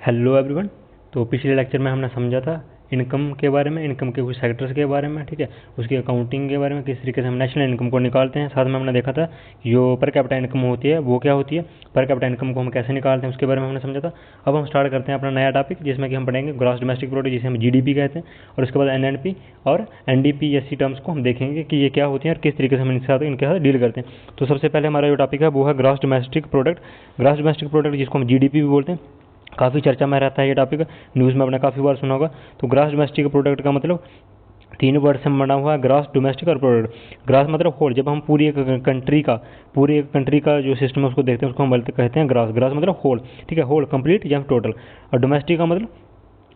Hello everyone. तो पिछले lecture में हमने समझा था इनकम के बारे में, इनकम के कुछ सेक्टर्स के बारे में, ठीक है, उसकी अकाउंटिंग के बारे में, किस तरीके से हम नेशनल इनकम को निकालते हैं। साथ में हमने देखा था कि जो पर कैपिटा इनकम होती है वो क्या होती है, पर कैपिटा इनकम को हम कैसे निकालते हैं उसके बारे में हमने समझा था। अब हम स्टार्ट करते हैं अपना नया टॉपिक, जिसमें कि हम पढ़ेंगे ग्रॉस डोमेस्टिक प्रोडक्ट, जिसे हम जीडीपी कहते हैं, और उसके बाद एनएनपी और एनडीपी जैसी टर्म्स को हम देखेंगे कि ये क्या होती हैं और किस तरीके से हम इनके साथ डील करते हैं। तो सबसे पहले हमारा जो टॉपिक है वो है gross domestic product. Gross domestic product जिसको हम जीडीपी भी बोलते हैं, काफ़ी चर्चा में रहता है ये टॉपिक, न्यूज़ में आपने काफ़ी बार सुना होगा। तो ग्रॉस डोमेस्टिक प्रोडक्ट का मतलब 3 वर्ड से बना हुआ है, ग्रॉस डोमेस्टिक और प्रोडक्ट। ग्रॉस मतलब होल, जब हम पूरी एक कंट्री का जो सिस्टम है उसको देखते हैं उसको हम कहते हैं ग्रॉस। ग्रॉस मतलब होल, ठीक है, होल कंप्लीट या टोटल। और डोमेस्टिक का मतलब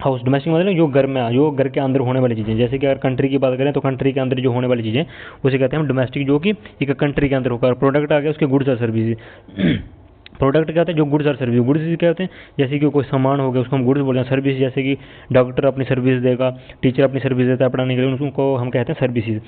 हाउस। डोमेस्टिक मतलब जो घर में, जो घर के अंदर होने वाली चीज़ें, जैसे कि अगर कंट्री की बात करें तो कंट्री के अंदर जो होने वाली चीज़ें उसे कहते हैं हम डोमेस्टिक, जो कि एक कंट्री के अंदर होकर। प्रोडक्ट आ गया उसके गुड्स और सर्विस। प्रोडक्ट क्या होता है, जो गुड्स और सर्विस। गुड्स क्या होते हैं, जैसे कि कोई सामान हो गया उसको हम गुड्स बोलते हैं। सर्विस जैसे कि डॉक्टर अपनी सर्विस देगा, टीचर अपनी सर्विस देता है पढ़ाने के लिए, उनको हम कहते हैं services.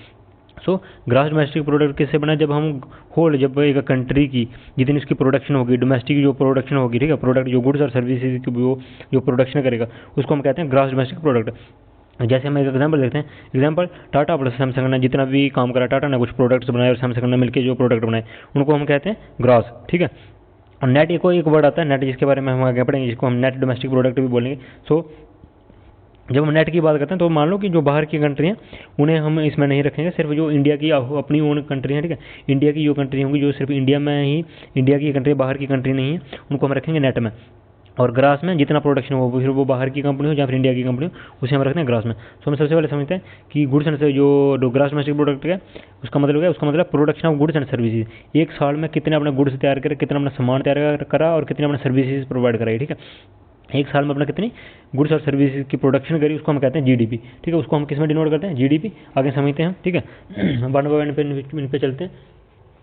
So gross domestic product किससे बना, जब हम होल, जब एक कंट्री की जितनी इसकी प्रोडक्शन होगी, डोमेस्टिक जो प्रोडक्शन होगी, ठीक है, प्रोडक्ट जो गुड्स और सर्विसेज की वो जो प्रोडक्शन करेगा उसको हम कहते हैं ग्रॉस डोमेस्टिक प्रोडक्ट। जैसे हम एक एग्जांपल देखते हैं, एग्जांपल टाटा प्लस सैमसंग ने जितना भी काम करा, टाटा ने कुछ प्रोडक्ट्स बनाए और सैमसंग ने मिलकर जो प्रोडक्ट बनाए उनको हम कहते हैं ग्रॉस, ठीक है। और नेट एक वर्ड आता है नेट, जिसके बारे में हम आगे पढ़ेंगे, जिसको हम नेट डोमेस्टिक प्रोडक्ट भी बोलेंगे। सो जब हम नेट की बात करते हैं तो मान लो कि जो बाहर की कंट्री हैं उन्हें हम इसमें नहीं रखेंगे, सिर्फ जो इंडिया की अपनी ओन कंट्री है, ठीक है, इंडिया की जो कंट्री होंगी जो सिर्फ इंडिया में ही, इंडिया की कंट्री, बाहर की कंट्री नहीं है, उनको हम रखेंगे नेट में। और ग्रास में जितना प्रोडक्शन हो, फिर वो बाहर की कंपनी हो या फिर इंडिया की कंपनी हो, उसे हम रखते हैं ग्रास में। तो हम सबसे पहले समझते हैं कि गुड्स एंड जो ग्रास डोमेस्टिक प्रोडक्ट है उसका मतलब क्या है, उसका मतलब production of goods and services. एक साल में कितने अपने गुड्स तैयार करे, कितना अपना सामान तैयार करा और कितने अपने सर्विसेज प्रोवाइड कराई, ठीक है। एक साल में अपना कितनी गुड्स और सर्विसेज की प्रोडक्शन करी उसको हम कहते हैं जीडीपी, ठीक है। उसको हम किस में डिनोट करते हैं, जीडीपी। आगे समझते हैं, ठीक है। वन बाय वन इन पे चलते हैं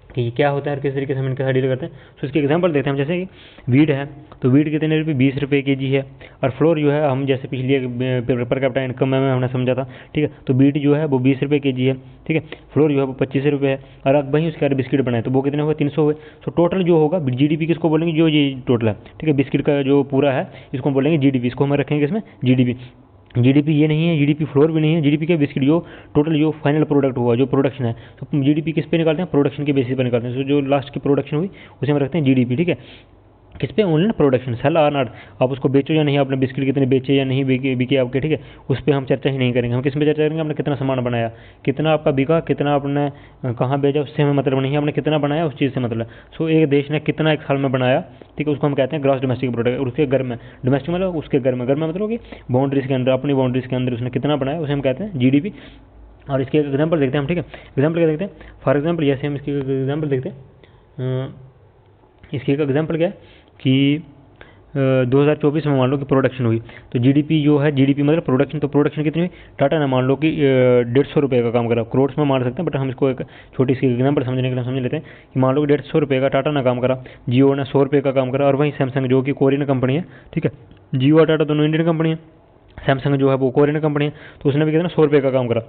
कि क्या होता है और किस तरीके से हम इनके साथ डील करते हैं। तो इसके एग्जांपल देते हैं हम, जैसे कि वीट है तो वीट कितने रुपये, 20 रुपये के जी है। और फ्लोर जो है, हम जैसे पिछली पर कैपिटा इनकम में हमने समझा था, ठीक है, तो वीट जो है वो 20 रुपये के जी है, ठीक है। फ्लोर जो है वो 25 रुपये है। और अब वहीं उसके बिस्किट बनाए तो वो कितने हुए, 300 हुए। तो टोटल जो होगा जीडीपी किसको बोलेंगे, जो ये टोटल है, ठीक है, बिस्किट का जो पूरा है इसको हम बोलेंगे जीडीपी। इसको हम रखेंगे इसमें जीडीपी। जीडीपी ये नहीं है, जीडीपी फ्लोर भी नहीं है, जीडीपी के बिस्किट जो टोटल जो फाइनल प्रोडक्ट हुआ, जो प्रोडक्शन है, तो जीडीपी किस पे निकालते हैं, प्रोडक्शन के बेसिस पे निकालते हैं। तो जो लास्ट की प्रोडक्शन हुई उसे हम रखते हैं जीडीपी, ठीक है। किस पे, only production, sale or not, आप उसको बेचो या नहीं, आपने बिस्किट कितने बेचे या नहीं बिके आपके, ठीक है, उस पर हम चर्चा ही नहीं करेंगे। हम किस पे चर्चा करेंगे, आपने कितना सामान बनाया, कितना आपका बिका, कितना आपने कहाँ बेचा, उससे हमें मतलब नहीं है, आपने कितना बनाया उस चीज़ से मतलब। सो एक देश ने कितना एक साल में बनाया, ठीक है, उसको हम कहते हैं ग्रॉस डोमेस्टिक प्रोडक्ट। और उसके घर में, डोमेस्टिक मतलब उसके घर में मतलब कि बाउंड्रीज के अंदर, अपनी बाउंड्रीज के अंदर उसने कितना बनाया उसे हम कहते हैं जीडीपी। और इसके एग्जाम्पल देखते हैं हम, ठीक है, एग्जाम्पल क्या देखते हैं। फॉर एग्जाम्पल जैसे हम इसकी एग्जाम्पल देखते हैं, इसकी एक एग्जाम्पल क्या है कि 2024 में मान लो कि प्रोडक्शन हुई, तो जीडीपी जो है, जीडीपी मतलब प्रोडक्शन, तो प्रोडक्शन कितनी हुई, टाटा ने मान लो कि 150 रुपये का काम करा, करोड़ में मान सकते हैं, बट हम इसको एक छोटी सी एग्जाम्पल समझने के लिए समझ लेते हैं कि मान लो कि 150 रुपये का टाटा ने काम करा, जियो ने 100 रुपये का काम करा, और वहीं सैमसंग जो कि कोरियन कंपनी है, ठीक है, जियो और टाटा दोनों इंडियन कंपनी है, सैमसंग जो है वो कोरियन कंपनी है, तो उसने भी कितना 100 रुपये का काम करा।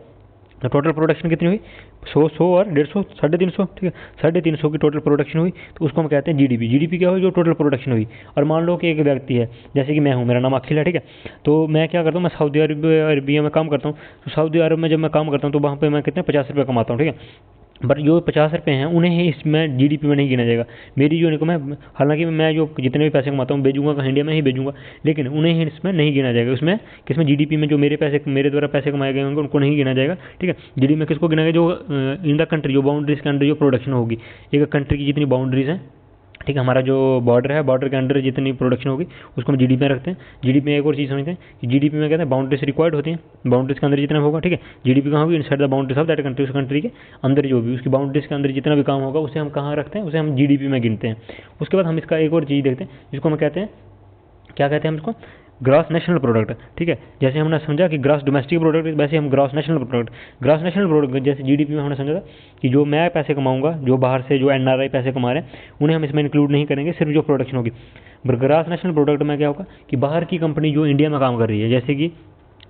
तो टोटल प्रोडक्शन कितनी हुई, 100 और 150, 350, ठीक है, 350 की टोटल प्रोडक्शन हुई, तो उसको हम कहते हैं जीडीपी। जीडीपी क्या हुई, जो टोटल प्रोडक्शन हुई। और मान लो कि एक व्यक्ति है, जैसे कि मैं हूँ, मेरा नाम अखिल है, ठीक है, तो मैं क्या करता हूँ, मैं सऊदी अरबिया में काम करता हूँ। तो सऊदी अरब में जब मैं काम करता हूँ तो वहाँ पे मैं कितने 50 रुपये कमाता हूँ, ठीक है। बट जो 50 रुपये हैं उन्हें ही इसमें जीडीपी में नहीं गिना जाएगा। मेरी जो इनकम है, हालांकि मैं जो जितने भी पैसे कमाता हूँ बेचूंगा कहीं इंडिया में ही बेचूंगा, लेकिन उन्हें ही इसमें नहीं गिना जाएगा। उसमें किसमें, जीडीपी में जो मेरे पैसे, मेरे द्वारा पैसे कमाए गए होंगे उनको नहीं गिना जाएगा, ठीक है। जीडीपी में किसको गिना जाएगा, जो इन द कंट्री, जो बाउंड्रीज के अंदर जो प्रोडक्शन होगी, एक कंट्री की जितनी बाउंड्रीज हैं, ठीक है, हमारा जो बॉर्डर है, बॉर्डर के अंदर जितनी प्रोडक्शन होगी उसको हम जीडीपी में रखते हैं। जीडीपी में एक और चीज़ समझते हैं कि जीडीपी में कहते हैं बाउंड्रीज रिक्वायर्ड होती हैं, बाउंड्रीज के अंदर जितना होगा, ठीक है, जीडीपी कहाँ होगी, inside the boundaries of that country, उस कंट्री के अंदर जो भी उसकी बाउंड्रीज के अंदर जितना भी काम होगा उसे हम कहाँ रखते हैं, उसे हम जीडीपी में गिनते हैं। उसके बाद हम इसका एक और चीज़ देखते हैं जिसको हम कहते हैं, क्या कहते हैं हम इसको, ग्रॉस नेशनल प्रोडक्ट, ठीक है। जैसे हमने समझा कि ग्रॉस डोमेस्टिक प्रोडक्ट, वैसे हम gross national product, gross national product जैसे जीडीपी में हमने समझा था कि जो मैं पैसे कमाऊंगा, जो बाहर से जो एनआरआई पैसे कमा रहे हैं उन्हें हम इसमें इंक्लूड नहीं करेंगे, सिर्फ जो प्रोडक्शन होगी। ग्रॉस नेशनल प्रोडक्ट में क्या होगा कि बाहर की कंपनी जो इंडिया में काम कर रही है, जैसे कि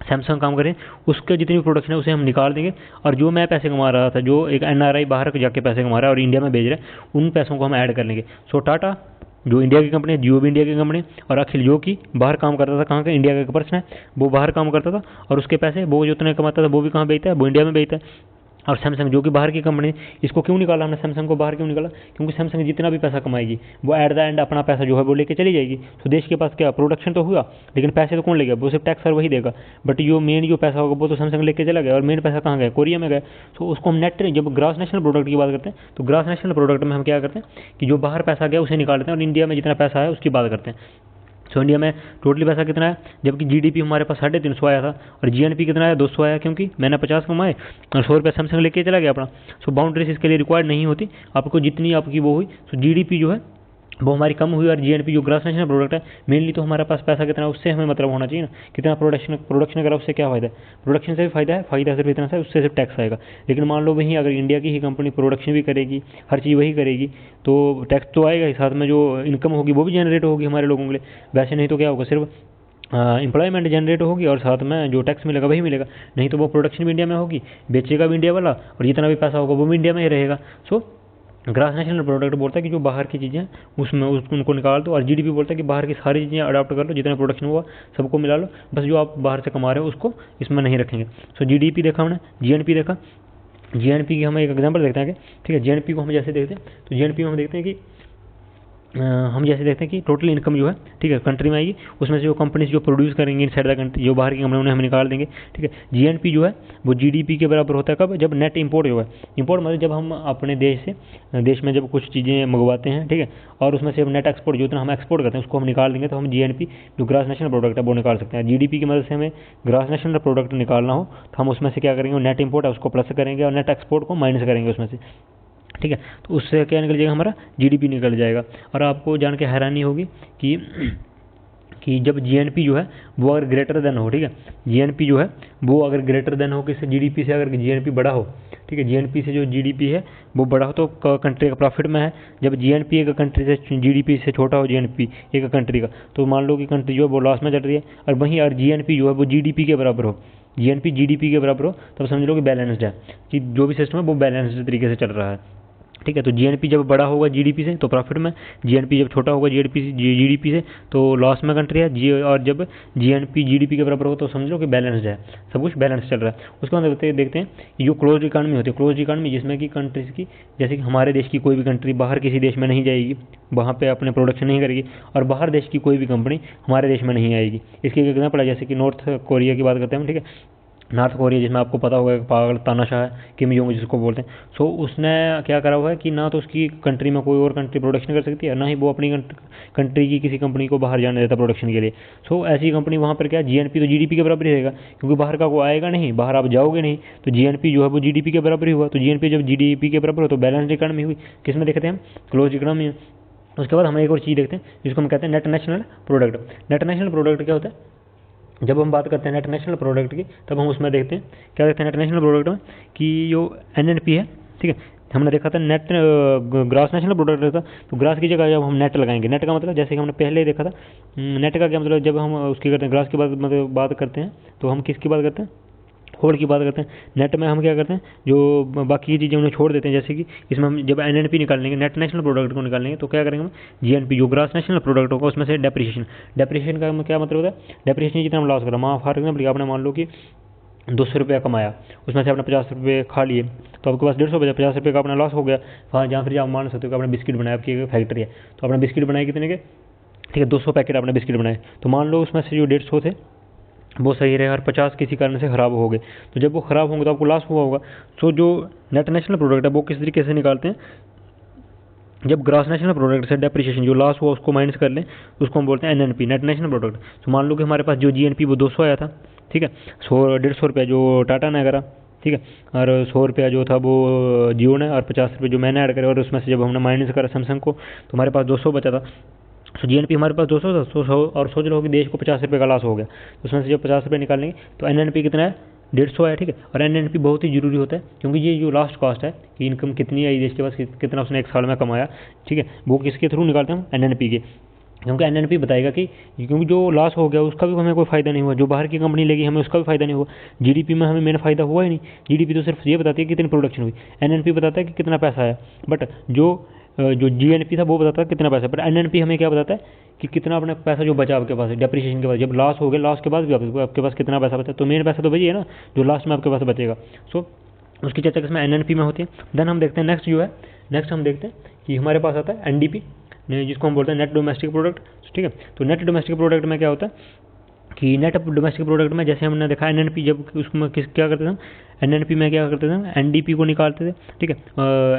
सैमसंग काम करें, उसके जितनी भी प्रोडक्शन है उसे हम निकाल देंगे, और जो मैं पैसे कमा रहा था, जो एक एनआरआई बाहर जाके पैसे कमा रहा है और इंडिया में भेज रहा है, उन पैसों को हम ऐड कर लेंगे। सो टाटा जो इंडिया की कंपनी है, जियो भी इंडिया की कंपनी है, और अखिल जो कि बाहर काम करता था, कहाँ का, इंडिया का एक पर्सन है, वो बाहर काम करता था, और उसके पैसे वो जो उतने कमाता था वो भी कहाँ बेचता है, वो इंडिया में बेचता है। और सैमसंग जो कि बाहर की कंपनी है, इसको क्यों निकाला हमने, सैमसंग को बाहर क्यों निकाला, क्योंकि सैमसंग जितना भी पैसा कमाएगी वो एट द एंड अपना पैसा जो है वो लेके चली जाएगी। तो देश के पास क्या प्रोडक्शन तो हुआ, लेकिन पैसे तो कौन ले गया, वो सिर्फ टैक्स और वही देगा। बट जो मेन जो पैसा होगा वो तो सैमसंग लेके चला गया, और मेन पैसा कहाँ गया, कोरिया में गया। तो उसको हम नेट, जब ग्रॉस नेशनल प्रोडक्ट की बात करते हैं तो ग्रॉस नेशनल प्रोडक्ट में हम क्या करते हैं कि जो बाहर पैसा गया उसे निकालते हैं, और इंडिया में जितना पैसा है उसकी बात करते हैं। सो इंडिया में टोटली पैसा कितना है, जबकि जीडीपी हमारे पास 350 आया था, और जीएनपी कितना है, 200 आया, क्योंकि मैंने 50 कमाए और 100 रुपये सैमसंग लेके चला गया अपना। सो बाउंड्रीज इसके लिए रिक्वायर्ड नहीं होती, आपको जितनी आपकी वो हुई। सो जीडीपी जो है वो हमारी कम हुई, और जीएनपी जो ग्रॉस नेशनल प्रोडक्ट है, मेनली तो हमारे पास पैसा कितना है उससे हमें मतलब होना चाहिए ना, कितना प्रोडक्शन करा उससे क्या फ़ायदा है, प्रोडक्शन से भी फ़ायदा सिर्फ इतना सा, उससे सिर्फ टैक्स आएगा। लेकिन मान लो वहीं अगर इंडिया की ही कंपनी प्रोडक्शन भी करेगी, हर चीज़ वही करेगी, तो टैक्स तो आएगा ही, साथ में जो इनकम होगी वो भी जनरेट होगी हमारे लोगों के लिए। वैसे नहीं तो क्या होगा, सिर्फ एम्प्लॉयमेंट जनरेट होगी और साथ में जो टैक्स मिलेगा वही मिलेगा। नहीं तो वो प्रोडक्शन भी इंडिया में होगी, बेचेगा भी इंडिया वाला, और जितना भी पैसा होगा वो भी इंडिया में ही रहेगा। सो ग्रॉस नेशनल प्रोडक्ट बोलता है कि जो बाहर की चीज़ें उसमें उनको निकाल दो, और जीडीपी बोलता है कि बाहर की सारी चीज़ें अडॉप्ट कर लो, जितना प्रोडक्शन हुआ सबको मिला लो, बस जो आप बाहर से कमा रहे हो उसको इसमें नहीं रखेंगे। सो जीडीपी देखा हमने, जीएनपी देखा, जीएनपी की हम एक एग्जांपल देखते हैं कि ठीक है, जीएनपी को हम जैसे देखते हैं तो जीएनपी में हम देखते हैं कि हम जैसे देखते हैं कि टोटल इनकम जो है ठीक है कंट्री में आएगी, उसमें से जो कंपनीज जो प्रोड्यूस करेंगी इनसाइड द कंट्री, जो बाहर की कंपनी उन्हें हम निकाल देंगे। ठीक है, जीएनपी जो है वो जीडीपी के बराबर होता है कब, जब नेट इंपोर्ट जो है, इंपोर्ट मतलब जब हम अपने देश में जब कुछ चीज़ें मंगवाते हैं, ठीक है, और उसमें से नेट एक्सपोर्ट जो इतना हम एक्सपोर्ट करते हैं उसको हम निकाल देंगे, तो हम जीएनपी जो ग्रॉस नेशनल प्रोडक्ट है वो निकाल सकते हैं। जीडीपी की मदद से हमें ग्रॉस नेशनल प्रोडक्ट निकालना हो तो हम उसमें से क्या करेंगे, नेट इंपोर्ट है उसको प्लस करेंगे, और नेट एक्सपोर्ट को माइनस करेंगे उसमें से। ठीक है, तो उससे क्या निकल जाएगा, हमारा जीडीपी निकल जाएगा। और आपको जान के हैरानी होगी कि जब जीएनपी जो है वो अगर ग्रेटर देन हो, ठीक है, जीएनपी जो है वो अगर ग्रेटर देन हो किसी जीडीपी से, अगर जीएनपी बड़ा हो, ठीक है, जीएनपी से जो जीडीपी है वो बड़ा हो तो कंट्री का प्रॉफिट में है। जब जीएनपी एक कंट्री से जीडीपी से छोटा हो, जीएनपी एक कंट्री का, तो मान लो कि कंट्री जो है वो लॉस में चल रही है, और वहीं अगर जीएनपी जो है वो जीडीपी के बराबर हो, जीएनपी जीडीपी के बराबर हो, तब समझ लो कि बैलेंस्ड है, कि जो भी सिस्टम है वो बैलेंस्ड तरीके से चल रहा है। ठीक है, तो जीएनपी जब बड़ा होगा जीडीपी से तो प्रॉफिट में, जीएनपी जब छोटा होगा जीडीपी से तो लॉस में कंट्री है, और जब जीएनपी जीडीपी के बराबर हो तो समझ लो कि बैलेंस्ड है, सब कुछ बैलेंस चल रहा है। उसके बाद देखते हैं कि जो क्लोज इकानमी होती है, क्लोज इकानमी जिसमें कि कंट्रीज की, जैसे कि हमारे देश की कोई भी कंट्री बाहर किसी देश में नहीं जाएगी, वहाँ पे अपने प्रोडक्शन नहीं करेगी, और बाहर देश की कोई भी कंपनी हमारे देश में नहीं आएगी। इसकी एक एग्जाम्पल है, जैसे कि नॉर्थ कोरिया की बात करते हैं, ठीक है, नॉर्थ कोरिया जिसमें आपको पता होगा पागल तानाशाह है, किम जोंग जिसको बोलते हैं। सो उसने क्या करा हुआ है कि ना तो उसकी कंट्री में कोई और कंट्री प्रोडक्शन कर सकती है, ना ही वो अपनी कंट्री की किसी कंपनी को बाहर जाने देता प्रोडक्शन के लिए। सो ऐसी कंपनी वहाँ पर क्या, जीएनपी तो जीडीपी के बराबर ही रहेगा, क्योंकि बाहर का कोई आएगा नहीं, बाहर आप जाओगे नहीं, तो जीएनपी जो है वो जीडीपी के बराबर ही हुआ। तो जीएनपी जब जीडीपी के बराबर हो तो बैलेंस्ड इकोनॉमी हुई। किसमें देखते हैं हम, क्लोज इकोनॉमी में। उसके बाद हम एक और चीज़ देखते हैं जिसको हम कहते हैं net national product. Net national product क्या होता है, जब हम बात करते हैं नेट नेशनल प्रोडक्ट की तब हम उसमें देखते हैं क्या देखते हैं नेट नेशनल प्रोडक्ट में, कि जो एनएनपी है, ठीक है, हमने देखा था नेट ग्रॉस नेशनल प्रोडक्ट रहता, तो ग्रास की जगह जब हम नेट लगाएंगे, नेट का मतलब जैसे कि हमने पहले ही देखा था, नेट का क्या मतलब, जब हम उसकी करते हैं ग्रास की बात करते हैं तो हम किसकी बात करते हैं, होल्ड की बात करते हैं। नेट में हम क्या करते हैं, जो बाकी की चीज़ें उन्हें छोड़ देते हैं, जैसे कि इसमें हम जब एनएनपी निकालेंगे, नेट नेशनल प्रोडक्ट को निकालेंगे, तो क्या करेंगे हम, जीएनपी जो ग्रॉस नेशनल प्रोडक्ट होगा उसमें से डेप्रिसिएशन का क्या मतलब होता है, डेप्रिसिएशन जितना हम लॉस करा, फॉर एग्जाम्पल आपने मान लो कि 200 रुपया कमाया, उसमें से आपने 50 रुपये खा लिए, तो आपके पास 150 बचा, 50 रुपये का अपना लॉस हो गया। वहाँ जहाँ फिर आप मान सकते हो कि आपने बिस्किट बनाया, आपकी एक फैक्ट्री है, तो आपने बिस्किट बनाए कितने के, ठीक है, 200 पैकेट आपने बिस्किट बनाए, तो मान लो उसमें से जो 150 थे वो सही रहे और 50 किसी कारण से ख़राब हो गए, तो जब वो ख़राब होंगे तो आपको लॉस हुआ होगा। सो जो नेट नेशनल प्रोडक्ट है वो किस तरीके से निकालते हैं, जब ग्रॉस नेशनल प्रोडक्ट से डेप्रिसिएशन जो लॉस हुआ उसको माइनस कर लें, तो उसको हम बोलते हैं एनएनपी, नेट नेशनल प्रोडक्ट। तो मान लो कि हमारे पास जो जीएनपी वो 200 आया था, ठीक है, 150 रुपया जो टाटा ने करा, ठीक है, और 100 रुपया जो था वो जियो ने, और 50 रुपये जो मैंने ऐड करे, और उसमें से जब हमने माइनस करा सैमसंग को तो हमारे पास 200 बचा था। सो जीएनपी हमारे पास 200 था, 100 और सोच लो कि देश को 50 रुपये का लॉस हो गया, तो उसमें से जब 50 रुपये निकालेंगे तो एनएनपी कितना है, 150 है, ठीक है। और एनएनपी बहुत ही जरूरी होता है, क्योंकि ये जो लास्ट कॉस्ट है कि इनकम कितनी आई देश के पास, कितना उसने एक साल में कमाया, ठीक है, वो किसके थ्रू निकालते हैं हम, एनएनपी के, क्योंकि एनएनपी बताएगा कि क्योंकि जो लॉस हो गया उसका भी हमें कोई फ़ायदा नहीं हुआ, जो बाहर की कंपनी लेगी हमें उसका भी फ़ायदा नहीं हुआ, जीडीपी में हमें मेन फ़ायदा हुआ ही नहीं। जीडीपी तो सिर्फ ये बताती है कि कितनी प्रोडक्शन हुई, एनएनपी बताता है कि कितना पैसा है, बट जो जो जीएनपी था वो बताता है कितना पैसा, पर एनएनपी हमें क्या बताता है कि कितना अपना पैसा जो बचा आपके पास है डेप्रिसिएशन के बाद, जब लॉस हो गया लॉस के बाद भी आपके पास कितना पैसा बचा, तो मेन पैसा तो वही है ना जो लास्ट में आपके पास बचेगा। सो उसकी चर्चा किसमें एनएनपी में होती है। देन हम देखते हैं नेक्स्ट जो है, नेक्स्ट हम देखते हैं कि हमारे पास आता है एनडीपी, जिसको हम बोलते हैं नेट डोमेस्टिक प्रोडक्ट। ठीक है, तो नेट डोमेस्टिक प्रोडक्ट में क्या होता है कि नेट डोमेस्टिक प्रोडक्ट में जैसे हमने देखा एनएनपी, जब उसमें क्या करते थे हम, एनएनपी में क्या करते थे हम एनडीपी को निकालते थे। ठीक है,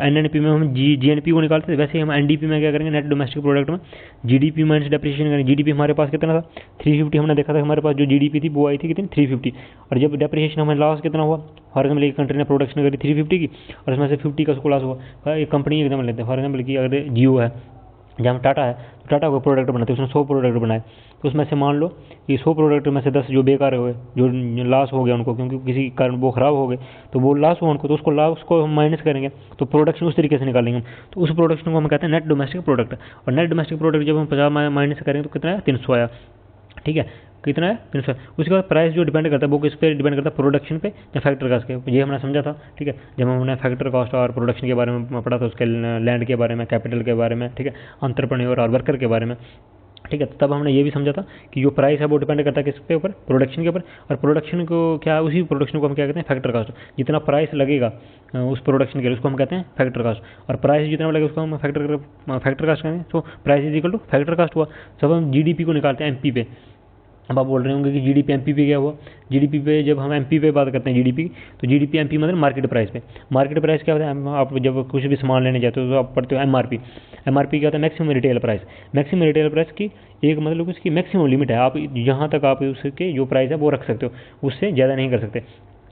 एनएनपी में हम जीएनपी को निकालते थे, वैसे ही हम एनडीपी में क्या करेंगे नेट डोमेस्टिक प्रोडक्ट में जीडीपी माइनस डेप्रिसिएशन करेंगे। जीडीपी हमारे पास कितना था 350, हमने देखा था हमारे पास जो जीडीपी थी वो आई थी कितनी 350, और जब डेप्रिसिएशन हमें लॉस कितना हुआ, फॉर एग्जाम्पल एक कंट्री ने प्रोडक्शन करी 350 की और उसमें से 50 का उसको लॉस हुआ। एक कंपनी एकदम लेते हैं फॉर एग्जाम्पल की अगर जियो है, जहाँ टाटा है, तो टाटा को प्रोडक्ट बनाते हैं, उसने 100 प्रोडक्ट बनाए, तो उसमें से मान लो कि 100 प्रोडक्ट में से 10 जो बेकार हुए, जो लॉस हो गया उनको क्योंकि किसी कारण वो ख़राब हो गए, तो वो लॉस हुआ उनको, तो उसको लॉस को हम माइनस करेंगे, तो प्रोडक्शन उस तरीके से निकालेंगे हम, तो उस प्रोडक्शन को हम कहते हैं नेट डोमेस्टिक प्रोडक्ट। और नेट डोमेस्टिक प्रोडक्ट जब हम 50 माइनस करेंगे तो कितना है 300 आया। ठीक है, कितना है 300। उसके बाद प्राइस जो डिपेंड करता है वो किस पे डिपेंड करता है, प्रोडक्शन पे या फैक्टर कास्ट के, ये हमने समझा था। ठीक है, जब हमने फैक्टर कास्ट और प्रोडक्शन के बारे में पढ़ा था, उसके लैंड के बारे में, कैपिटल के बारे में, ठीक है, एंटरप्रेन्योर और वर्कर के बारे में। ठीक है, तब हमने ये भी समझा था कि जो प्राइस है वो डिपेंड करता है किसके ऊपर, प्रोडक्शन के ऊपर, और प्रोडक्शन को क्या, उसी प्रोडक्शन को हम क्या कहते हैं फैक्टर कास्ट। जितना प्राइस लगेगा उस प्रोडक्शन के लिए उसको हम कहते हैं फैक्टर कास्ट, और प्राइस जितना लगेगा उसको हम फैक्टर कास्ट कहेंगे। तो price is equal to factor cost हुआ। जब हम जीडीपी को निकालते हैं एमपी पे, अब आप बोल रहे होंगे कि जीडीपी एमपी पे क्या हुआ, जीडीपी पे जब हम एमपी पे बात करते हैं जीडीपी, तो जीडीपी एमपी मतलब मार्केट प्राइस पे। मार्केट प्राइस क्या होता है, आप जब कुछ भी सामान लेने जाते हो तो आप पढ़ते हो एमआरपी। एमआरपी क्या होता है, maximum retail price. Maximum retail price की एक मतलब उसकी मैक्सिमम लिमिट है, आप जहाँ तक आप उसके जो प्राइस है वो रख सकते हो, उससे ज़्यादा नहीं कर सकते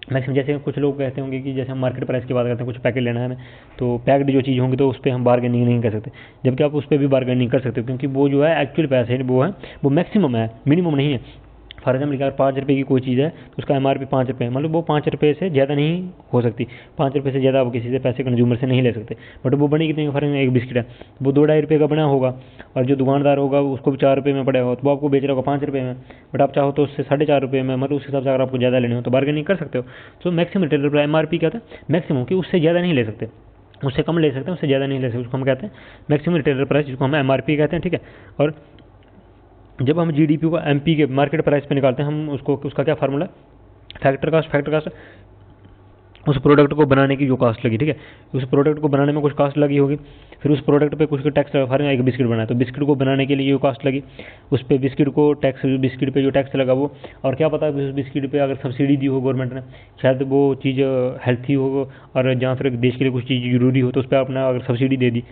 मैक्सिमम। जैसे कुछ लोग कहते होंगे कि जैसे हम मार्केट प्राइस की बात करते हैं, कुछ पैकेट लेना है हमें, तो पैक्ड जो चीज़ होंगी तो उस पर हम बार्गेनिंग नहीं कर सकते, जबकि आप उस पर भी बार्गेनिंग कर सकते हो, क्योंकि वो जो है एक्चुअल पैसे वो है वो मैक्सिमम है, मिनिमम नहीं है। फॉर एग्जाम्पल अगर 5 रुपये की कोई चीज़ है तो उसका एमआरपी 5 रुपये है, मतलब वो 5 रुपये से ज़्यादा नहीं हो सकती, 5 रुपये से ज़्यादा आप किसी से पैसे कंज्यूमर से नहीं ले सकते। बट वो बनी कितने, फॉर एग्जाम्पल एक बिस्किट है वो 2-2.5 रुपये का बना होगा, और जो दुकानदार होगा उसको भी 4 रुपये में पड़ेगा, तो वो आपको बेच रहा होगा 5 रुपये में, बट आप चाहो तो उससे 4.5 रुपये में, मतलब उस हिसाब से अगर आपको ज़्यादा लेने हो तो बार्गेनिंग कर सकते हो। तो मैक्सिमम रिटेलर प्राइस एमआरपी क्या था, मैक्सिमम कि उससे ज़्यादा नहीं ले सकते, उससे कम ले सकते हैं, उससे ज़्यादा नहीं ले सकते, उसको हम कहते हैं मैक्सिमम रिटेलर प्राइस, जिसको हम एमआरपी कहते हैं। ठीक है, और जब हम जीडीपी को एमपी के मार्केट प्राइस पे निकालते हैं हम उसको, उसका क्या फार्मूला है, फैक्टर कास्ट उस प्रोडक्ट को बनाने की जो कास्ट लगी। ठीक है, उस प्रोडक्ट को बनाने में कुछ कास्ट लगी होगी, फिर उस प्रोडक्ट पे कुछ टैक्स लगा। फॉर एक बिस्किट बनाया तो बिस्किट को बनाने के लिए जो कास्ट लगी, उस पर बिस्किट को टैक्स, बिस्किट पे जो टैक्स लगा वो, और क्या पता उस बिस्किट पे अगर सब्सिडी दी हो गवर्नमेंट ने, शायद वो चीज़ हेल्थी हो, और जहाँ फिर देश के लिए कुछ चीज़ जरूरी हो तो उस पर अपना अगर सब्सिडी दे दी।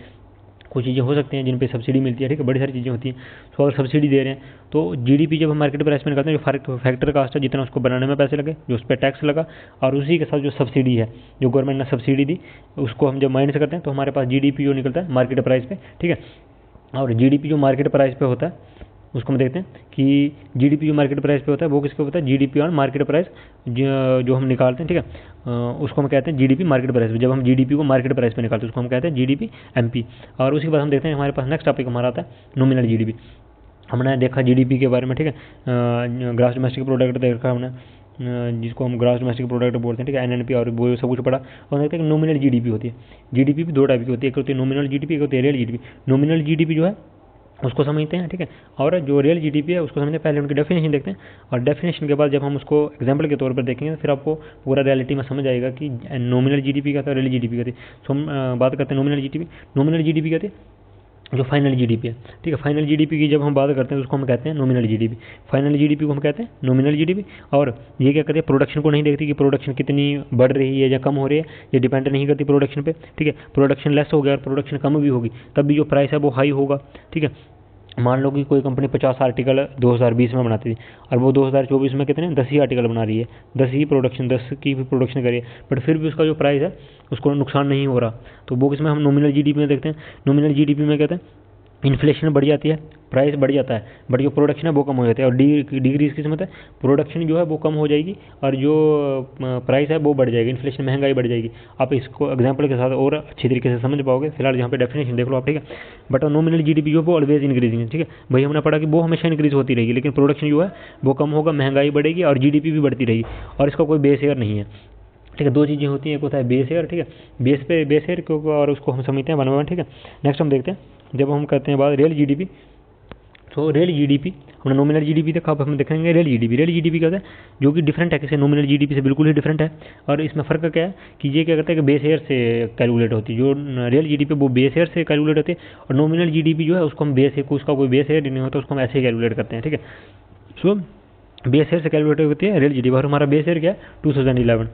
कुछ चीज़ें हो सकती हैं जिन पे सब्सिडी मिलती है, ठीक है, बड़ी सारी चीज़ें होती हैं, तो अगर सब्सिडी दे रहे हैं तो जीडीपी जब हम मार्केट प्राइस में निकालते हैं, जो फैक्टर कास्ट है जितना उसको बनाने में पैसे लगे, जो उस पर टैक्स लगा, और उसी के साथ जो सब्सिडी है जो गवर्नमेंट ने सब्सिडी दी, उसको हम जब माइनस करते हैं तो हमारे पास जीडीपी जो निकलता है मार्केट प्राइस पे। ठीक है, और जीडीपी जो मार्केट प्राइस पे होता है उसको हम देखते हैं कि जीडीपी जो मार्केट प्राइस पे होता है वो किसके होता है, जीडीपी ऑन मार्केट प्राइस जो हम निकालते हैं। ठीक है, उसको हम कहते हैं जीडीपी मार्केट प्राइस पे। जब हम जीडीपी को मार्केट प्राइस पे निकालते हैं उसको हम कहते हैं जीडीपी एमपी। और उसके बाद हम देखते हैं हमारे पास नेक्स्ट टॉपिक हमारा आता है नॉमिनल जीडीपी। हमने देखा जीडीपी के बारे में, ठीक है, ग्रॉस डोमेस्टिक प्रोडक्ट देखा हमने, जिसको हम ग्रॉस डोमेस्टिक प्रोडक्ट बोलते हैं। ठीक है, एनएनपी और वो सब कुछ पढ़ा। और देखते हैं कि नॉमिनल जीडीपी होती है। जीडीपी भी 2 टाइप की होती है, एक होती है नॉमिनल जीडीपी, एक होती है रियल जीडीपी। नॉमिनल जीडीपी जो है उसको समझते हैं, ठीक है, और जो रियल जीडीपी है उसको समझते हैं। पहले उनकी डेफिनेशन देखते हैं, और डेफिनेशन के बाद जब हम उसको एग्जांपल के तौर पर देखेंगे फिर आपको पूरा रियलिटी में समझ आएगा कि नॉमिनल जीडीपी क्या था, रियल जीडीपी क्या थी। तो हम बात करते हैं नॉमिनल जीडीपी। नॉमिनल जीडीपी क्या थी, जो फाइनल जीडीपी है। ठीक है, फाइनल जीडीपी की जब हम बात करते हैं तो उसको हम कहते हैं नॉमिनल जीडीपी। फाइनल जीडीपी को हम कहते हैं नॉमिनल जीडीपी। और ये क्या करती है, प्रोडक्शन को नहीं देखती कि प्रोडक्शन कितनी बढ़ रही है या कम हो रही है, ये डिपेंड नहीं करती प्रोडक्शन पे। ठीक है, प्रोडक्शन लेस हो गया और प्रोडक्शन कम भी होगी तब भी जो प्राइस है वो हाई होगा। ठीक है, मान लो कि कोई कंपनी 50 आर्टिकल 2020 में बनाती थी और वो 2024 में कितने 10 ही आर्टिकल बना रही है, 10 ही प्रोडक्शन 10 की भी प्रोडक्शन करी है, बट फिर भी उसका जो प्राइस है उसको नुकसान नहीं हो रहा। तो वो किसमें हम नॉमिनल जीडीपी में देखते हैं। नॉमिनल जीडीपी में कहते हैं इन्फ्लेशन बढ़ जाती है, प्राइस बढ़ जाता है, बट जो प्रोडक्शन है वो कम हो जाता है। और डिक्रीज किस में होता है, प्रोडक्शन जो है वो कम हो जाएगी और जो प्राइस है वो बढ़ जाएगी, इन्फ्लेशन महंगाई बढ़ जाएगी। आप इसको एग्जांपल के साथ और अच्छी तरीके से समझ पाओगे। फिलहाल यहाँ पे डेफिनेशन देख लो आप, ठीक है। बट नॉमिनल जीडीपी जो वो ऑलवेज इंक्रीजिंग है, ठीक है भाई, हमने पढ़ा कि वो हमेशा इंक्रीज होती रहेगी, लेकिन प्रोडक्शन जो है वो कम होगा, महंगाई बढ़ेगी और जीडीपी भी बढ़ती रहेगी, और इसका कोई बेस ईयर नहीं है। ठीक है। दो चीज़ें होती हैं, एक होता है बेस ईयर, ठीक है, बेस ईयर को और उसको हम समझते हैं 1 by 1, ठीक है। नेक्स्ट हम देखते हैं जब हम करते हैं बात रियल जीडीपी, तो रियल जीडीपी हमने नॉमिनल जीडीपी देखा, अब हम देखेंगे रियल जीडीपी। रियल जीडीपी क्या होता है, जो कि डिफरेंट है किसी नॉमिनल जीडीपी से, बिल्कुल ही डिफरेंट है। और इसमें फ़र्क क्या है कि ये क्या करता है कि बेस ईयर से कैलकुलेट होती है, जो रियल जीडीपी वो बेस ईयर से कैलकुलेट होती है, और नॉमिनल जीडीपी जो है उसको हम उसका कोई बेस ईयर नहीं होता, उसको हम ऐसे ही कैलकुलेट करते हैं, ठीक है। सो बेस ईयर से कैलकुलेट होती है रियल जीडीपी, और हमारा बेस ईयर क्या है 2011,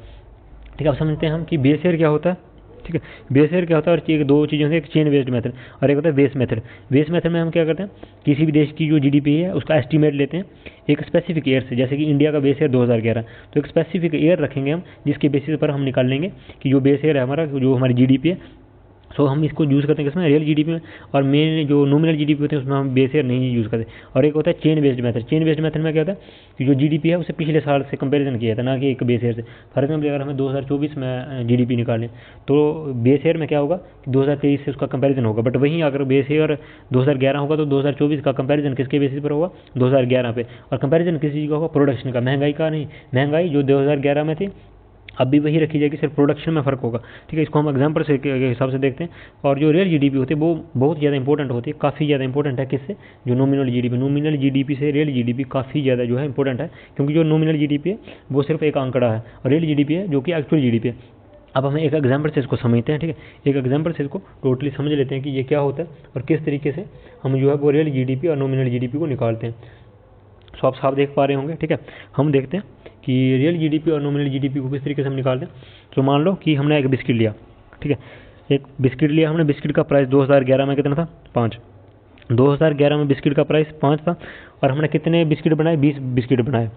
ठीक है। अब समझते हैं हम कि बेस ईयर क्या होता है, ठीक है। बेस ईयर क्या होता है, और दो चीज़ें होती है, एक चेन बेस्ड मेथड और एक होता है बेस मेथड। बेस मेथड में हम क्या करते हैं, किसी भी देश की जो जीडीपी है उसका एस्टीमेट लेते हैं एक स्पेसिफिक ईयर से, जैसे कि इंडिया का बेस ईयर 2011, तो एक स्पेसिफिक ईयर रखेंगे हम, जिसके बेसिस पर हम निकाल लेंगे कि जो बेस ईयर है हमारा, जो हमारी जीडीपी है, सो हम इसको यूज़ करते हैं किसमें, रियल जीडीपी में। और मेन जो नॉमिनल जीडीपी होते हैं उसमें हम बेस ईयर नहीं यूज़ करते। और एक होता है chain based method. Chain based method में क्या होता है कि जो जीडीपी है उसे पिछले साल से कंपैरिजन किया था, ना कि एक बेस ईयर से। फॉर एग्जाम्पल अगर हमें 2024 में जीडीपी निकालें, तो बेस ईयर में क्या होगा कि 2023 से उसका कंपैरिजन होगा। बट वहीं अगर बेस ईयर 2011 होगा तो 2024 का कंपैरिजन किसके बेसिस पर होगा, 2011 पे। और कंपैरिजन किस चीज़ का होगा, प्रोडक्शन का, महंगाई का नहीं। महंगाई जो 2011 में थी अब भी वही रखी जाएगी, सिर्फ प्रोडक्शन में फ़र्क होगा, ठीक है। इसको हम एग्जाम्पल से के हिसाब से देखते हैं। और जो रियल जीडीपी होती है वो बहुत ज़्यादा इंपॉर्टेंट होती है, काफ़ी ज़्यादा इंपॉर्टेंट है किससे, जो नॉमिनल जीडीपी। नॉमिनल जीडीपी से रियल जीडीपी काफ़ी ज़्यादा जो है इंपॉर्टेंट है, क्योंकि जो नॉमिनल जीडीपी है वो सिर्फ एक आंकड़ा है, और रियल जीडीपी है जो कि एक्चुअल जीडीपी है। अब हमें एक एग्जाम्पल से इसको समझते हैं, ठीक है। एक एग्जाम्पल से इसको टोटली समझ लेते हैं कि ये क्या होता है और किस तरीके से हम जो है वो रियल जीडीपी और नॉमिनल जीडीपी को निकालते हैं। सो आप साफ देख पा रहे होंगे, ठीक है। हम देखते हैं कि रियल जीडीपी और नॉमिनल जीडीपी को किस तरीके से हम निकालते हैं। तो मान लो कि हमने एक बिस्किट लिया, ठीक है, एक बिस्किट लिया हमने, बिस्किट का प्राइस 2011 में कितना था, 5। 2011 में बिस्किट का प्राइस 5 था, और हमने कितने बिस्किट बनाए, 20 बिस्किट बनाए,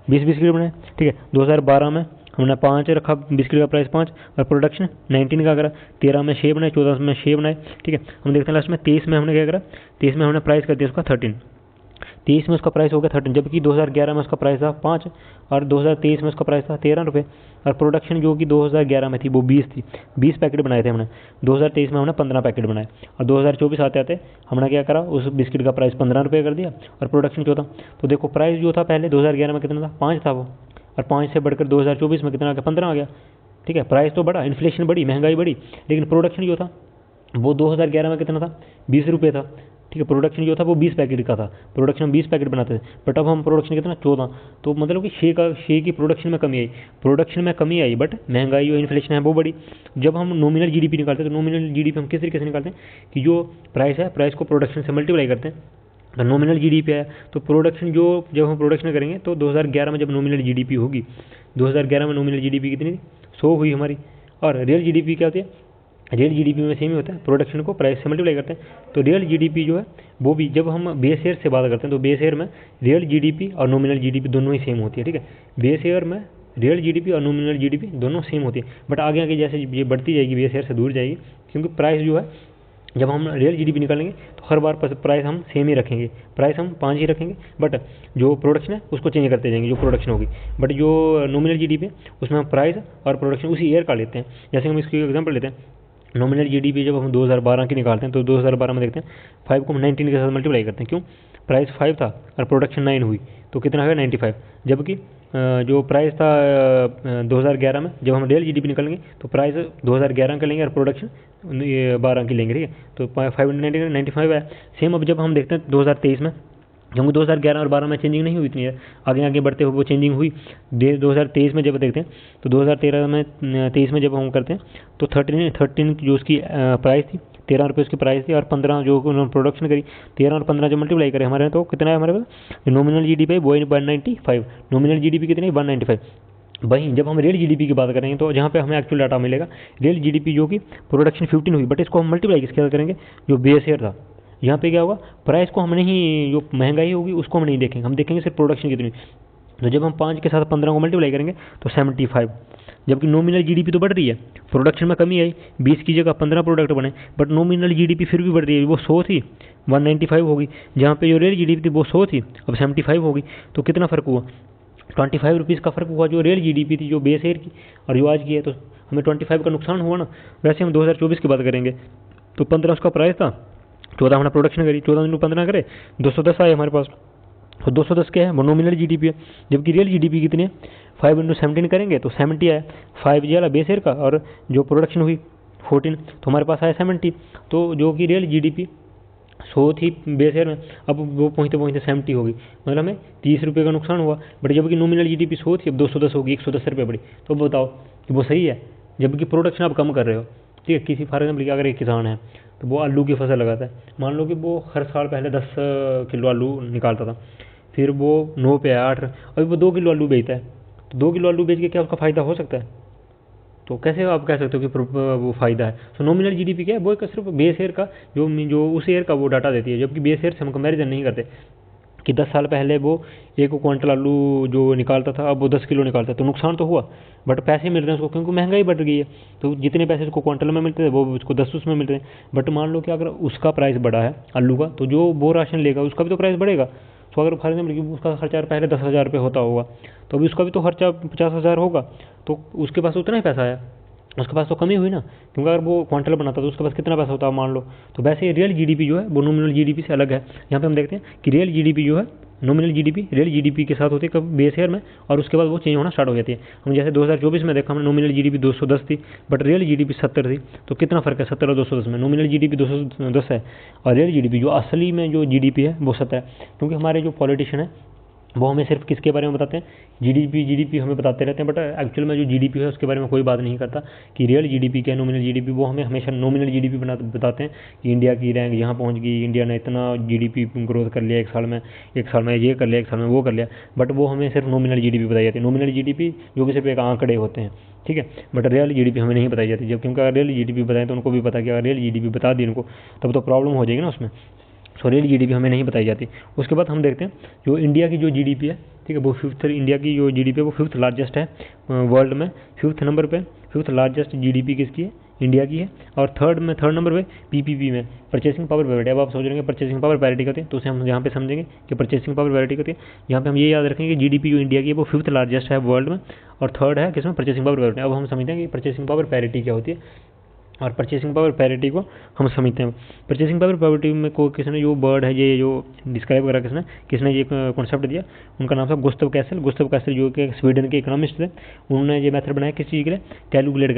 20 बिस्किट बनाए, ठीक है। 2012 में हमने 5 रखा, बिस्किट का प्राइस 5, और प्रोडक्शन 19 का करा। 13 में 6 बनाए, 14 में 6 बनाए, ठीक है। हम देखते हैं लास्ट में 23 में हमने क्या करा, 23 में हमने प्राइस कर दिया उसका 13, 23 में उसका प्राइस हो गया 13, जबकि 2011 में उसका प्राइस था 5, और 2023 में उसका प्राइस था 13 रुपये। और प्रोडक्शन जो कि 2011 में थी वो 20 थी, 20 पैकेट बनाए थे हमने। 2023 में हमने 15 पैकेट बनाए, और 2024 आते आते हमने क्या करा, उस बिस्किट का प्राइस 15 रुपये कर दिया, और प्रोडक्शन 14। तो देखो प्राइस जो था पहले 2011 में कितना था, 5 था वो, और 5 से बढ़कर 2024 में कितना आ गया, 15 आ गया, ठीक है। प्राइस तो बढ़ा, इन्फ्लेशन बढ़ी, महंगाई बढ़ी, लेकिन प्रोडक्शन जो था वो 2011 में कितना था, 20 रुपये था, ठीक है। प्रोडक्शन जो था वो 20 पैकेट का था, प्रोडक्शन 20 पैकेट बनाते थे, बट अब हम प्रोडक्शन कितना, 14। तो मतलब कि शे की प्रोडक्शन में कमी आई, बट महंगाई और इन्फ्लेशन है वो बढ़ी। जब हम नॉमिनल जीडीपी निकालते हैं, तो नॉमिनल जीडीपी हम किस तरीके से निकालते हैं कि जो प्राइस है, प्राइस को प्रोडक्शन से मल्टीप्लाई करते हैं, तो नॉमिनल जीडीपी है। तो प्रोडक्शन जो जब हम प्रोडक्शन करेंगे तो 2011 में जब नॉमिनल जीडीपी होगी, 2011 में नॉमिनल जीडीपी कितनी थी, 100 हुई हमारी। और रियल जीडीपी क्या होती है, रियल जीडीपी में सेम ही होता है, प्रोडक्शन को प्राइस से मल्टीप्लाई करते हैं। तो रियल जीडीपी जो है वो भी, जब हम बेस ईयर से बात करते हैं, तो बेस ईयर में रियल जीडीपी और नॉमिनल जीडीपी दोनों ही सेम होती है, ठीक है। बेस ईयर में रियल जीडीपी और नॉमिनल जीडीपी दोनों सेम होती है, बट आगे आगे जैसे ये बढ़ती जाएगी बेस ईयर से दूर जाएगी, क्योंकि प्राइस जो है, जब हम रियल जीडीपी निकालेंगे तो हर बार प्राइस हम सेम ही रखेंगे, प्राइस हम 5 ही रखेंगे, बट जो प्रोडक्शन है उसको चेंज करते जाएंगे, जो प्रोडक्शन होगी। बट जो नॉमिनल जीडीपी है उसमें हम प्राइस और प्रोडक्शन उसी ईयर का लेते हैं। जैसे हम इसकी एग्जांपल लेते हैं, नॉमिनल जीडीपी जब हम 2012 की निकालते हैं, तो 2012 में देखते हैं 5 को हम 19 के साथ मल्टीप्लाई करते हैं, क्यों, प्राइस 5 था और प्रोडक्शन 9 हुई, तो कितना है 95। जबकि जो प्राइस था 2011 में, जब हम रियल जीडीपी निकालेंगे तो प्राइस 2011 का लेंगे और प्रोडक्शन 12 की लेंगे, ठीक है। तो 595 है। सेम अब जब हम देखते हैं 2023 में, क्योंकि 2011 और 12 में चेंजिंग नहीं हुई इतनी है, आगे आगे बढ़ते हुए वो चेंजिंग हुई। 2023 में जब देखते हैं तो 2013 में 23 में जब हम करते हैं तो 13 जो उसकी प्राइस थी, 13 रुपये उसकी प्राइस थी, और 15 जो उन्होंने प्रोडक्शन करी, 13 और 15 जो मल्टीप्लाई करें हमारे, तो कितना है हमारे पास, नॉमिनल जीडीपी वो 195, नॉमिनल जीडीपी कितनी, 195। वहीं जब हम रियल जीडीपी की बात करेंगे तो जहाँ पे हमें एक्चुअल डाटा मिलेगा, रियल जीडीपी जो कि प्रोडक्शन 15 हुई, बट इसको हम मल्टीप्लाई किसके साथ करेंगे, जो बेस ईयर था। यहाँ पे क्या होगा, प्राइस को हम नहीं, जो महंगाई होगी उसको हम नहीं देखेंगे, हम देखेंगे सिर्फ प्रोडक्शन कितनी। तो जब हम 5 के साथ 15 को मल्टीप्लाई करेंगे तो 75, जबकि नॉमिनल जीडीपी तो बढ़ रही है, प्रोडक्शन में कमी आई, 20 की जगह 15 प्रोडक्ट बने, बट नॉमिनल जीडीपी फिर भी बढ़ रही है, वो 100 थी 195 होगी, जहाँ पे जो रियल जीडीपी थी वो 100 थी, अब 75 होगी। तो कितना फ़र्क हुआ, 25 रुपीज़ का फ़र्क हुआ, जो रियल जीडीपी थी जो बेस ईयर की और जो आज की है, तो हमें 25 का नुकसान हुआ ना। वैसे हम 2024 की बात करेंगे तो 15 उसका प्राइस था, 14 हमने प्रोडक्शन करी, 14 × 15 करे 210 आए हमारे पास। तो 210 क्या है, वो नॉमिनल जीडीपी है, जबकि रियल जीडीपी कितनी है, 5 × 17 करेंगे तो 70 आया, 5 ये वाला बेस ईयर का, और जो प्रोडक्शन हुई 14, तो हमारे पास आया 70। तो जो कि रियल जीडीपी 100 थी बेस ईयर में, अब वो पहुँचते पहुँचते 70 होगी, मतलब हमें 30 रुपये का नुकसान हुआ। बट जबकि नॉमिनल जीडीपी 100 थी, अब 210 होगी, 110 रुपये पड़ी। तो बताओ कि वो सही है, जबकि प्रोडक्शन आप कम कर रहे हो। ठीक है, किसी फॉर एग्जाम्पल अगर एक किसान है तो वो आलू की फसल लगाता है, मान लो कि वो हर साल पहले 10 किलो आलू निकालता था, फिर वो 9 पे 8, अभी वो 2 किलो आलू बेचता है, तो 2 किलो आलू बेच के क्या उसका फ़ायदा हो सकता है? तो कैसे आप कह सकते हो कि वो फ़ायदा है? सो नॉमिनल जीडीपी क्या है, वो एक सिर्फ बेस ईयर का जो उस ईयर का वो डाटा देती है, जबकि बेस ईयर से हम कंपेरिजन नहीं करते कि 10 साल पहले वो 1 क्विंटल आलू जो निकालता था, अब वो 10 किलो निकालता है, तो नुकसान तो हुआ, बट पैसे मिल रहे हैं उसको, क्योंकि महंगाई बढ़ गई है। तो जितने पैसे उसको क्विंटल में मिलते थे वो उसको 10 उसमें मिल रहे हैं। बट मान लो कि अगर उसका प्राइस बढ़ा है आलू का, तो जो वो राशन लेगा उसका भी तो प्राइस बढ़ेगा। तो अगर फॉर एग्जाम्पल उसका खर्चा पहले 10,000 रुपये होता होगा, तो अभी उसका भी तो खर्चा 50,000 होगा, तो उसके पास उतना ही पैसा आया, उसके पास तो कमी हुई ना, क्योंकि अगर वो क्वांटल बनाता तो उसके पास कितना पैसा होता है मान लो। तो वैसे रियल जीडीपी जो है वो नॉमिनल जीडीपी से अलग है। यहाँ पे हम देखते हैं कि रियल जीडीपी जो है, नॉमिनल जीडीपी रियल जीडीपी के साथ होती है कब, बेस ईयर में, और उसके बाद वो चेंज होना स्टार्ट हो जाती है। हम जैसे 2024 में देखा हमने, नॉमिनल जीडीपी 210 थी, बट रियल जीडीपी 70 थी। तो कितना फर्क है 70 और 210 में? नॉमिनल जीडीपी 210 है, और रियल जीडीपी जो असली में जो जीडीपी है वो 70 है। क्योंकि हमारे जो पॉलिटिशियन है वो हमें सिर्फ किसके बारे में बताते हैं, जीडीपी हमें बताते रहते हैं, बट एक्चुअल में जो जीडीपी है उसके बारे में कोई बात नहीं करता कि रियल जीडीपी क्या है, नॉमिनल जीडीपी। वो हमें हमेशा नॉमिनल जीडीपी बताते हैं कि इंडिया की रैंक यहाँ पहुँच गई, इंडिया ने इतना जीडीपी ग्रोथ कर लिया एक साल में ये कर लिया, एक साल में वो कर लिया, बट वो हमें सिर्फ नॉमिनल जीडीपी बताई जाती है। नॉमिनल जीडीपी जो कि सिर्फ एक आंकड़े होते हैं, ठीक है, बट रियल जीडीपी हमें नहीं बताई जाती। जब क्योंकि अगर रियल जीडीपी बताएं तो उनको भी पता कि अगर रियल जीडीपी बता दी उनको तब तो प्रॉब्लम हो जाएगी ना उसमें। सो रियल जीडीपी हमें नहीं बताई जाती। उसके बाद हम देखते हैं जो इंडिया की जो जीडीपी है, ठीक है, वो इंडिया की जो जीडीपी है वो 5th लार्जेस्ट है वर्ल्ड में, 5th नंबर पे 5th लार्जेस्ट जीडीपी किसकी है, इंडिया की है। और थर्ड नंबर पे पीपीपी में परचेसिंग पावर पैरिटी। अब आप सोच रहे हैं परचेसिंग पावर पैरिटी कहते हैं, तो उसे हम यहाँ पे समझेंगे कि परचेसिंग पावर पैरिटी कहते हैं। यहाँ पे हम ये याद रखेंगे कि जीडीपी जो इंडिया की है वो 5th लार्जेस्ट है वर्ल्ड में, और थर्ड है किसमें, परचेसिंग पावर पैरिटी। अब हम समझते हैं कि परचेसिंग पावर पैरिटी क्या होती है, और परचेसिंग पावर पैरिटी को हम समझते हैं। परचेसिंग पावर पैरिटी में को किसने जो वर्ड है ये जो डिस्क्राइब करा, किसने ये कॉन्सेप्ट दिया, उनका नाम था गुस्ताव कैसल जो कि स्वीडन के इकोनॉमिस्ट थे। उन्होंने ये मेथड बनाया किस चीज़ के लिए, कैलकुलेट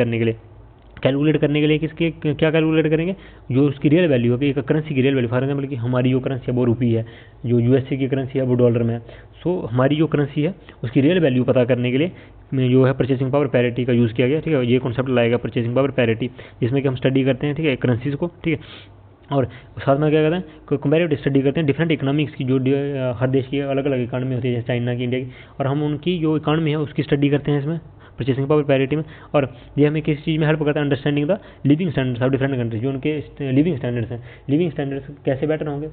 करने के लिए किसके क्या कैलकुलेट करेंगे, जो उसकी रियल वैल्यू है, कि एक करेंसी की रियल वैल्यू। फॉर एग्जाम्पल कि हमारी जो करेंसी है वो रुपी है, जो यूएसए की करेंसी है वो डॉलर में है। सो हमारी जो करेंसी है उसकी रियल वैल्यू पता करने के लिए जो है परचेसिंग पावर पैरिटी का यूज़ किया गया, ठीक है। ये कॉन्सेप्ट लाएगा परचेसिंग पावर पैरिटी, जिसमें कि हम स्टडी करते हैं, ठीक है, करेंसीज को, ठीक है। और साथ में क्या करते हैं, कंपेरेटिव स्टडी करते हैं डिफरेंट इकोनॉमिक्स की, जो हर देश की अलग अलग इकानमी होती है, जैसे चाइना की, इंडिया की, और हम उनकी जो इकानमी है उसकी स्टडी करते हैं इसमें परचेसिंग पावर पैरिटी में। और ये हमें किस चीज़ में हेल्प करता है, understanding the living standards of different countries, जो उनके लिविंग स्टैंडर्ड्स हैं। लिविंग स्टैंडर्ड्स कैसे बेटर होंगे,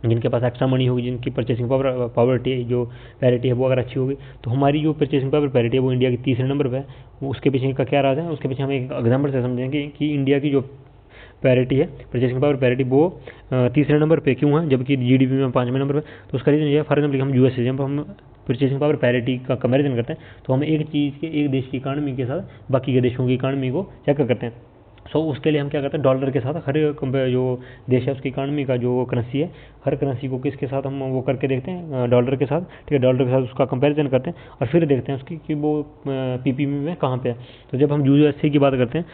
जिनके पास एक्स्ट्रा मनी होगी, जिनकी परचेसिंग पावर्टी जो पैरिटी है वो अगर अच्छी होगी, तो हमारी जो परचेसिंग पावर पैरिटी है वो इंडिया की 3रे नंबर पर है। उसके पीछे का क्या राज है, उसके पीछे हम एक एग्जाम्पल से समझेंगे कि इंडिया की जो पैरिटी है, परचेसिंग पावर पैरिटी, वो 3रे नंबर पे क्यों है, जबकि जीडीपी में 5वें नंबर पे। तो उसका रीज़न ये है, फॉर एग्जाम्पल हम यूएसए, जब हम परचेसिंग पावर पैरिटी का कंपैरिजन करते हैं तो हम एक चीज़ के, एक देश की इकानमी के साथ बाकी के देशों की इकानमी को चेक करते हैं। सो उसके लिए हम क्या करते हैं, डॉलर के साथ हर जो देश है उसकी इकानमी का जो करेंसी है, हर करेंसी को किसके साथ हम वो करके देखते हैं, डॉलर के साथ, ठीक है, डॉलर के साथ उसका कंपैरिजन करते हैं, और फिर देखते हैं उसकी कि वो पीपीपी में कहाँ पे है। तो जब हम यूएसए की बात करते हैं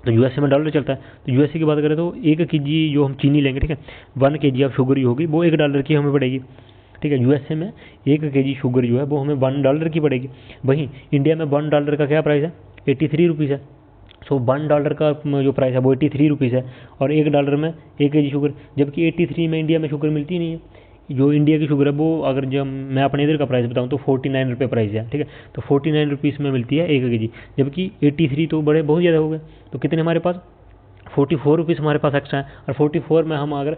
तो यूएसए में डॉलर चलता है, तो यूएसए की बात करें तो 1 kg जो हम चीनी लेंगे, ठीक है, 1 kg ऑफ शुगर होगी वो $1 की हमें पड़ेगी, ठीक है। यूएसए में 1 kg शुगर जो है वो हमें $1 की पड़ेगी। वहीं इंडिया में $1 का क्या प्राइस है, 83 रुपीज़ है। सो $1 का जो प्राइस है वो 83 रुपीज़ है, और $1 में 1 kg शुगर, जबकि 83 में इंडिया में शुगर मिलती नहीं है। जो इंडिया की शुगर है वो, अगर जब मैं अपने इधर का प्राइस बताऊँ तो 49 रुपये प्राइस है, ठीक है, तो 49 रुपीज़ में मिलती है 1 kg, जबकि 83 तो बड़े बहुत ज़्यादा हो गए। तो कितने हमारे पास 44 रुपीज़ हमारे पास एक्स्ट्रा है, और 44 में हम अगर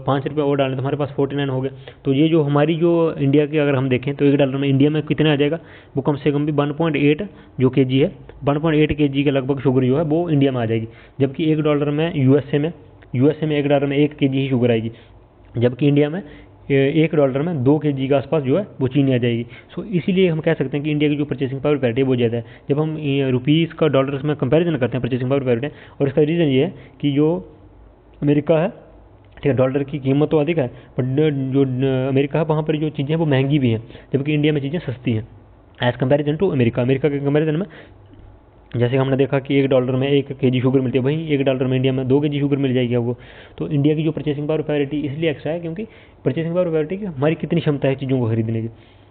5 रुपये और डालें तो हमारे पास 49 हो गए। तो ये जो हमारी जो इंडिया की अगर हम देखें तो $1 में इंडिया में कितना आ जाएगा, वो कम से कम भी 1.8 जो kg है, 1.8 kg के लगभग शुगर जो है वो इंडिया में आ जाएगी। जबकि $1 में यूएसए में $1 में 1 kg ही शुगर आएगी, जबकि इंडिया में $1 में 2 kg के आसपास जो है वो चीनी आ जाएगी। सो इसीलिए हम कह सकते हैं कि इंडिया की जो परचेसिंग पावर पैरिटी है वो ज़्यादा है, जब हम रुपीज़ का डॉलर्स में कंपैरिजन करते हैं परचेसिंग पावर पैरिटी। और इसका रीज़न ये है कि जो अमेरिका है ठीक है, डॉलर की कीमत तो अधिक है, बट जो अमेरिका है वहाँ पर जो चीज़ें हैं वो महंगी भी हैं, जबकि इंडिया में चीज़ें सस्ती हैं as comparison to America. America के कंपेरिजन में जैसे हमने देखा कि $1 में 1 kg शुगर मिलती है, वहीं $1 में इंडिया में 2 kg शुगर मिल जाएगी आपको। तो इंडिया की जो परचेसिंग पावर पैरिटी इसलिए एक्स्ट्रा है क्योंकि परचेसिंग पावर पैरिटी की हमारी कितनी क्षमता है चीज़ों को खरीदने की।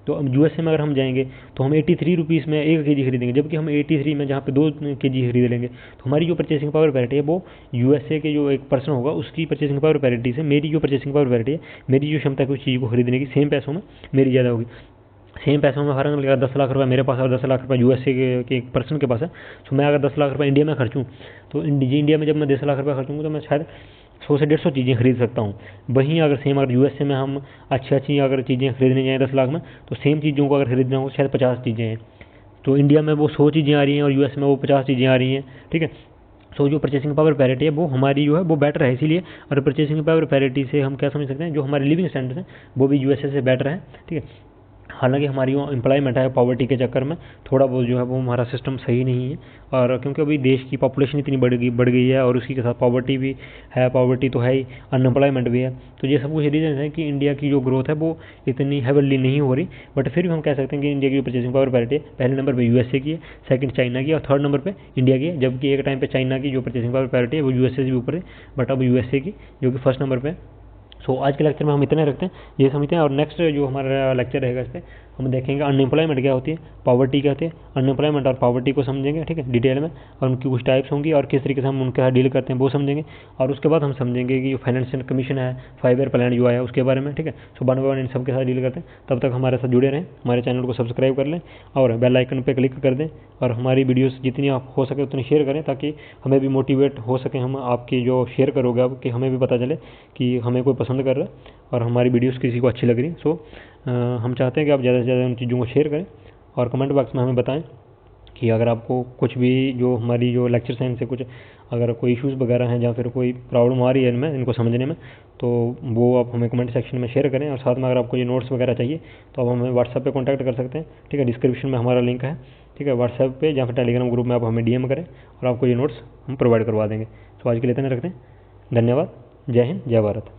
तो अब यूएसए में अगर हम जाएंगे तो हम 83 रुपीज़ में 1 kg खरीदेंगे, जबकि हम 83 में जहाँ पे 2 kg खरीद लेंगे। तो हमारी जो परचेसिंग पावर पैरिटी है वो यूएसए के जो एक पर्सन होगा उसकी परचेसिंग पावर पैरिटी से मेरी जो परचेसिंग पावर पैरिटी है, मेरी जो क्षमता है उस चीज़ को खरीदने की सेम पैसों में मेरी ज़्यादा होगी। सेम पैसों में फर्क लगेगा, 10 लाख रुपये मेरे पास और 10 लाख रुपये यूएसए के एक पर्सन के पास है। तो मैं अगर 10 लाख रुपये इंडिया में खर्चूँ तो इंडिया में जब मैं 10 लाख रुपये खर्चूँगा तो मैं शायद 100 से 150 चीज़ें खरीद सकता हूँ। वहीं अगर सेम अगर यूएसए में हम अच्छी अगर चीज़ें खरीदने जाएँ 10 लाख में, तो सेम चीज़ों को अगर खरीदना हो शायद 50 चीज़ें हैं। तो इंडिया में वो 100 चीज़ें आ रही हैं और यूएस में वो 50 चीज़ें आ रही हैं, ठीक है। सो जो परचेसिंग पावर पैरिटी है वो हमारी जो है वो बेटर है, इसीलिए। और परचेसिंग पावर पैरिटी से हम क्या समझ सकते हैं, जो हमारे लिविंग स्टैंडर्ड हैं वो भी यूएसए से बेटर है, ठीक है। हालांकि हमारी जो एम्प्लॉयमेंट है पॉवर्टी के चक्कर में थोड़ा बहुत जो है वो हमारा सिस्टम सही नहीं है, और क्योंकि अभी देश की पॉपुलेशन इतनी बढ़ गई है और उसी के साथ पॉवर्टी भी है, पॉवर्टी तो है ही, अनएम्प्लॉयमेंट भी है। तो ये सब कुछ रीजन है कि इंडिया की जो ग्रोथ है वो इतनी हेवनली नहीं हो रही। बट फिर भी हम कह सकते हैं कि इंडिया की परचेसिंग पावर पैरिटी है, पहले नंबर पर यूएसए की है, सेकंड चाइना की और थर्ड नंबर पर इंडिया की है। जबकि एक टाइम पर चाइना की जो परचेसिंग पावर पैरिटी है वो यूएसए से भी ऊपर है, बट अब यूएसए की जो कि फर्स्ट नंबर पर है। सो आज के लेक्चर में हम इतने रखते हैं, ये समझते हैं। और नेक्स्ट जो हमारा लेक्चर रहेगा इस पर हम देखेंगे अनएम्प्लॉयमेंट क्या होती है, पॉवर्टी क्या होती है। अनएम्प्लॉयमेंट और पॉवर्टी को समझेंगे, ठीक है, डिटेल में, और उनकी कुछ टाइप्स होंगी और किस तरीके से हम उनके साथ डील करते हैं वो समझेंगे। और उसके बाद हम समझेंगे कि जो फाइनेंशियल कमीशन है, 5 ईयर प्लान जो आया उसके बारे में, ठीक है। So one by one in सब के साथ डील करते हैं। तब तक हमारे साथ जुड़े रहें, हमारे चैनल को सब्सक्राइब कर लें और बेल आइकन पर क्लिक कर दें, और हमारी वीडियोस जितनी आप हो सके उतनी शेयर करें, ताकि हमें भी मोटिवेट हो सके। हम आपकी जो शेयर करोगे आप, कि हमें भी पता चले कि हमें कोई पसंद कर रहा है और हमारी वीडियोस किसी को अच्छी लग रही। सो हम चाहते हैं कि आप ज़्यादा से ज़्यादा उन चीज़ों को शेयर करें और कमेंट बॉक्स में हमें बताएं कि अगर आपको कुछ भी जो हमारी जो लेक्चर्स हैं इनसे कुछ अगर कोई इश्यूज़ वगैरह हैं या फिर कोई प्रॉब्लम आ रही है इनमें, इनको समझने में, तो वो आप हमें कमेंट सेक्शन में शेयर करें। और साथ में अगर आपको ये नोट्स वगैरह चाहिए तो आप हमें व्हाट्सएप पे कांटेक्ट कर सकते हैं, ठीक है। डिस्क्रिप्शन में हमारा लिंक है, ठीक है, व्हाट्सएप पे या फिर टेलीग्राम ग्रुप में आप हमें डीएम करें और आपको ये नोट्स हम प्रोवाइड करवा देंगे। तो आज के लिए इतना रखते हैं। धन्यवाद। जय हिंद, जय भारत।